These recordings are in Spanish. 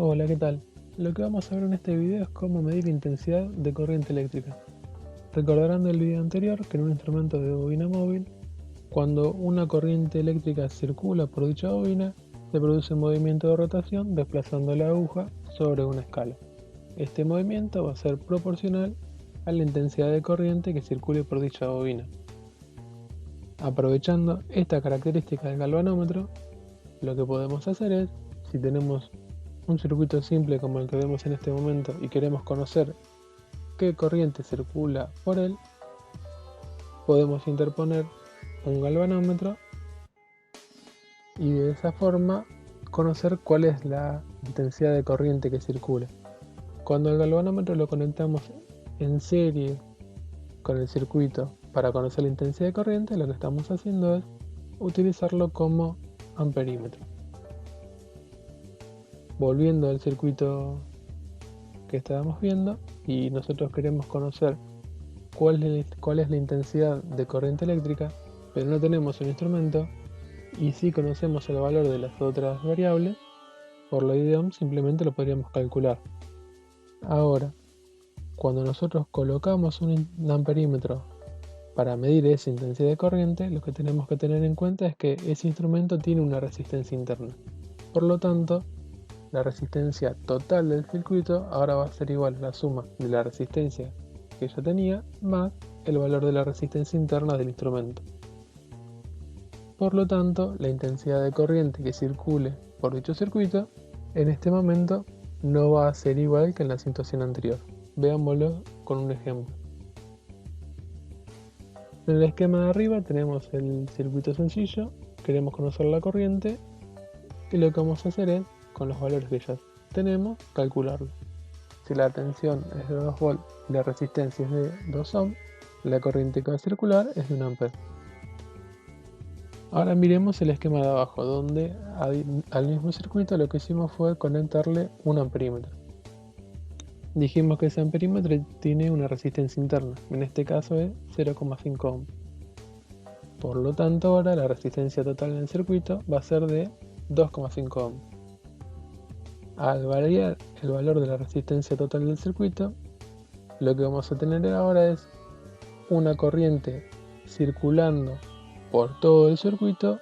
Hola, ¿qué tal? Lo que vamos a ver en este video es cómo medir la intensidad de corriente eléctrica. Recordarán del video anterior que en un instrumento de bobina móvil, cuando una corriente eléctrica circula por dicha bobina, se produce un movimiento de rotación desplazando la aguja sobre una escala. Este movimiento va a ser proporcional a la intensidad de corriente que circule por dicha bobina. Aprovechando esta característica del galvanómetro, lo que podemos hacer es, si tenemos un circuito simple como el que vemos en este momento y queremos conocer qué corriente circula por él, podemos interponer un galvanómetro y de esa forma conocer cuál es la intensidad de corriente que circula. Cuando el galvanómetro lo conectamos en serie con el circuito para conocer la intensidad de corriente, lo que estamos haciendo es utilizarlo como amperímetro. Volviendo al circuito que estábamos viendo y nosotros queremos conocer cuál es la intensidad de corriente eléctrica, pero no tenemos un instrumento y sí conocemos el valor de las otras variables, por la IDEOM simplemente lo podríamos calcular. Ahora, cuando nosotros colocamos un amperímetro para medir esa intensidad de corriente, lo que tenemos que tener en cuenta es que ese instrumento tiene una resistencia interna. Por lo tanto, la resistencia total del circuito ahora va a ser igual a la suma de la resistencia que ya tenía más el valor de la resistencia interna del instrumento. Por lo tanto, la intensidad de corriente que circule por dicho circuito en este momento no va a ser igual que en la situación anterior. Veámoslo con un ejemplo. En el esquema de arriba tenemos el circuito sencillo, queremos conocer la corriente y lo que vamos a hacer es, con los valores que ya tenemos, calcularlo. Si la tensión es de 2 volts y la resistencia es de 2 ohms, la corriente que va a circular es de 1 ampere. Ahora miremos el esquema de abajo, donde al mismo circuito lo que hicimos fue conectarle un amperímetro. Dijimos que ese amperímetro tiene una resistencia interna, en este caso es 0,5 ohms. Por lo tanto, ahora la resistencia total en el circuito va a ser de 2,5 ohms. Al variar el valor de la resistencia total del circuito, lo que vamos a tener ahora es una corriente circulando por todo el circuito,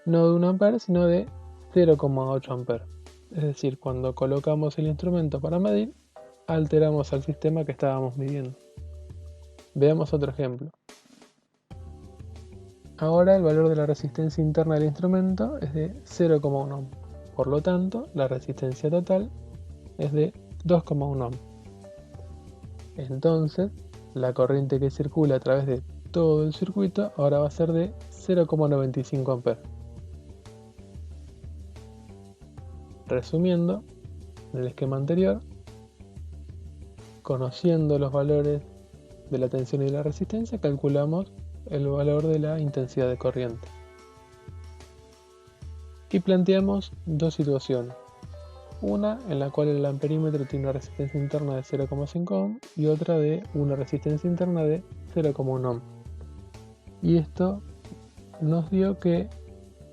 no de 1 ampere, sino de 0,8 amperes. Es decir, cuando colocamos el instrumento para medir, alteramos al sistema que estábamos midiendo. Veamos otro ejemplo. Ahora el valor de la resistencia interna del instrumento es de 0,1 ohm. Por lo tanto, la resistencia total es de 2,1 ohm. Entonces, la corriente que circula a través de todo el circuito ahora va a ser de 0,95 amperes. Resumiendo, en el esquema anterior, conociendo los valores de la tensión y la resistencia, calculamos el valor de la intensidad de corriente. Y planteamos dos situaciones. Una en la cual el amperímetro tiene una resistencia interna de 0,5 ohm y otra de una resistencia interna de 0,1 ohm. Y esto nos dio que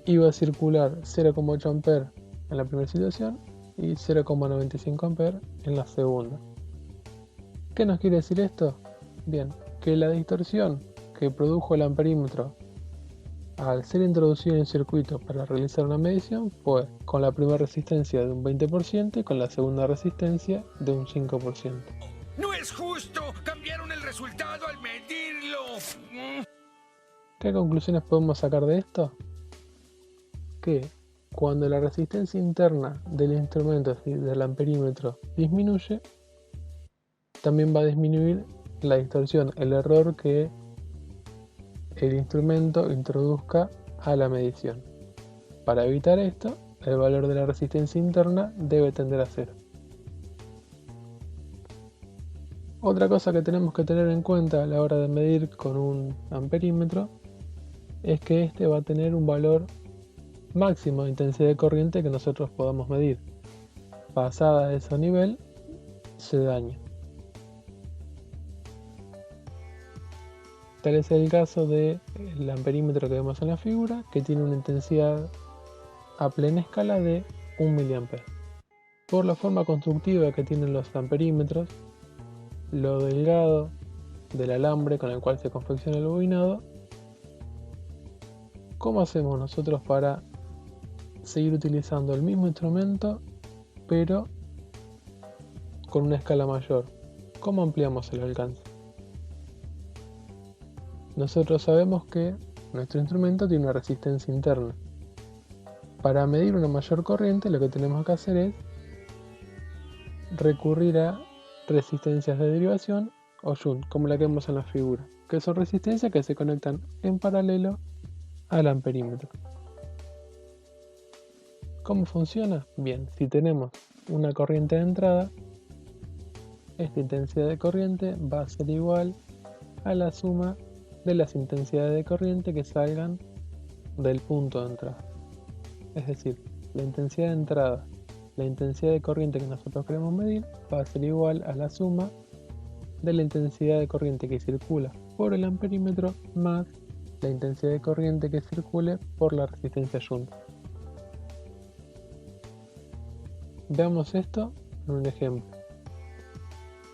iba a circular 0,8 amperes en la primera situación y 0,95 amperes en la segunda. ¿Qué nos quiere decir esto? Bien, que la distorsión que produjo el amperímetro al ser introducido en el circuito para realizar una medición fue con la primera resistencia de un 20% y con la segunda resistencia de un 5%. ¡No es justo! ¡Cambiaron el resultado al medirlo! ¿Qué conclusiones podemos sacar de esto? Que cuando la resistencia interna del instrumento, es decir, del amperímetro, disminuye, también va a disminuir la distorsión, el error que el instrumento introduzca a la medición. Para evitar esto, el valor de la resistencia interna debe tender a 0. Otra cosa que tenemos que tener en cuenta a la hora de medir con un amperímetro es que este va a tener un valor máximo de intensidad de corriente que nosotros podamos medir. Pasada de ese nivel, se daña. Tal es el caso del amperímetro que vemos en la figura, que tiene una intensidad a plena escala de 1 mA. Por la forma constructiva que tienen los amperímetros, lo delgado del alambre con el cual se confecciona el bobinado, ¿cómo hacemos nosotros para seguir utilizando el mismo instrumento pero con una escala mayor? ¿Cómo ampliamos el alcance? Nosotros sabemos que nuestro instrumento tiene una resistencia interna. Para medir una mayor corriente, lo que tenemos que hacer es recurrir a resistencias de derivación o shunt, como la que vemos en la figura, que son resistencias que se conectan en paralelo al amperímetro. ¿Cómo funciona? Bien, si tenemos una corriente de entrada, esta intensidad de corriente va a ser igual a la suma de las intensidades de corriente que salgan del punto de entrada. Es decir, la intensidad de entrada, la intensidad de corriente que nosotros queremos medir, va a ser igual a la suma de la intensidad de corriente que circula por el amperímetro más la intensidad de corriente que circule por la resistencia shunt. Veamos esto en un ejemplo.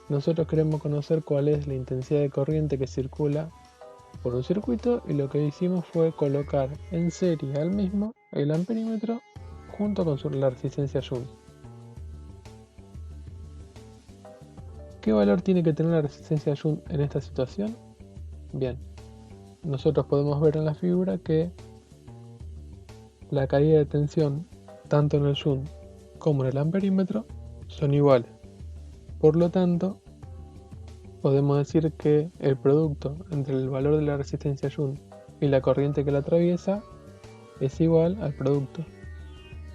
Nosotros queremos conocer cuál es la intensidad de corriente que circula por un circuito y lo que hicimos fue colocar en serie al mismo el amperímetro junto con la resistencia shunt. ¿Qué valor tiene que tener la resistencia shunt en esta situación? Bien, nosotros podemos ver en la figura que la caída de tensión tanto en el shunt como en el amperímetro son iguales. Por lo tanto, podemos decir que el producto entre el valor de la resistencia shunt y la corriente que la atraviesa es igual al producto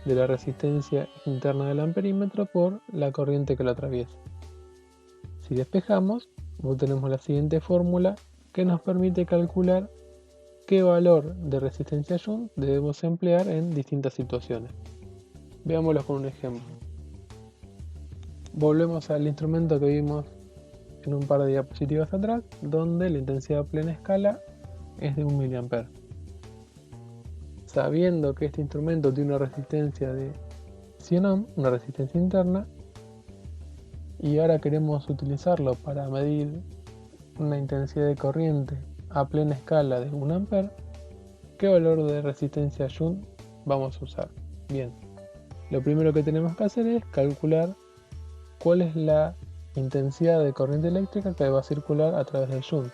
de la resistencia interna del amperímetro por la corriente que la atraviesa. Si despejamos, obtenemos la siguiente fórmula que nos permite calcular qué valor de resistencia shunt debemos emplear en distintas situaciones. Veámoslo con un ejemplo. Volvemos al instrumento que vimos en un par de diapositivas atrás, donde la intensidad plena escala es de 1 mA. Sabiendo que este instrumento tiene una resistencia de 100 ohm, una resistencia interna, y ahora queremos utilizarlo para medir una intensidad de corriente a plena escala de 1 A, ¿qué valor de resistencia shunt vamos a usar? Bien, lo primero que tenemos que hacer es calcular cuál es la intensidad de corriente eléctrica que va a circular a través del shunt.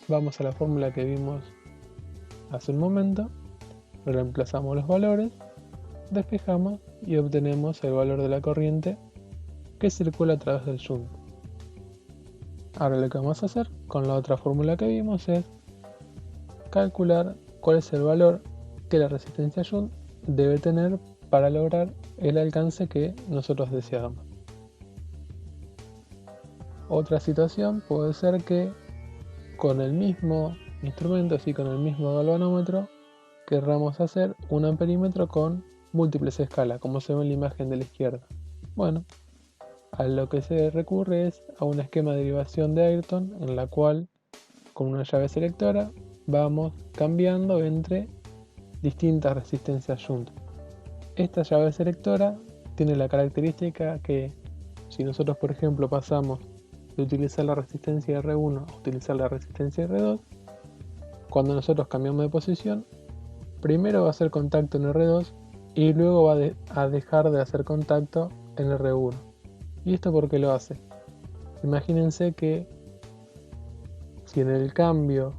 Vamos a la fórmula que vimos hace un momento, reemplazamos los valores, despejamos y obtenemos el valor de la corriente que circula a través del shunt. Ahora lo que vamos a hacer con la otra fórmula que vimos es calcular cuál es el valor que la resistencia shunt debe tener para lograr el alcance que nosotros deseamos. Otra situación puede ser que con el mismo instrumento, así con el mismo galvanómetro, querramos hacer un amperímetro con múltiples escalas, como se ve en la imagen de la izquierda. Bueno, a lo que se recurre es a un esquema de derivación de Ayrton, en la cual con una llave selectora vamos cambiando entre distintas resistencias shunt. Esta llave selectora tiene la característica que si nosotros, por ejemplo, pasamos de utilizar la resistencia R1 a utilizar la resistencia R2, cuando nosotros cambiamos de posición, primero va a hacer contacto en R2 y luego va a dejar de hacer contacto en R1. ¿Y esto por qué lo hace? Imagínense que si en el cambio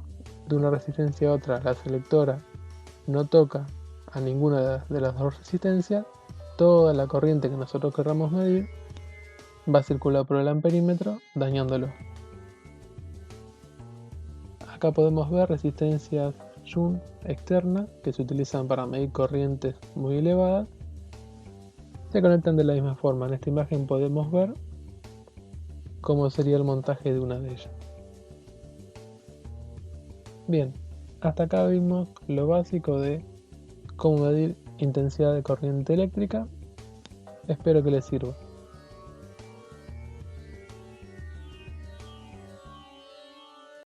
de una resistencia a otra la selectora no toca a ninguna de las dos resistencias, toda la corriente que nosotros querramos medir va a circular por el amperímetro dañándolo. Acá podemos ver resistencias shunt externas que se utilizan para medir corrientes muy elevadas. Se conectan de la misma forma. En esta imagen podemos ver cómo sería el montaje de una de ellas. Bien, hasta acá vimos lo básico de cómo medir intensidad de corriente eléctrica. Espero que les sirva.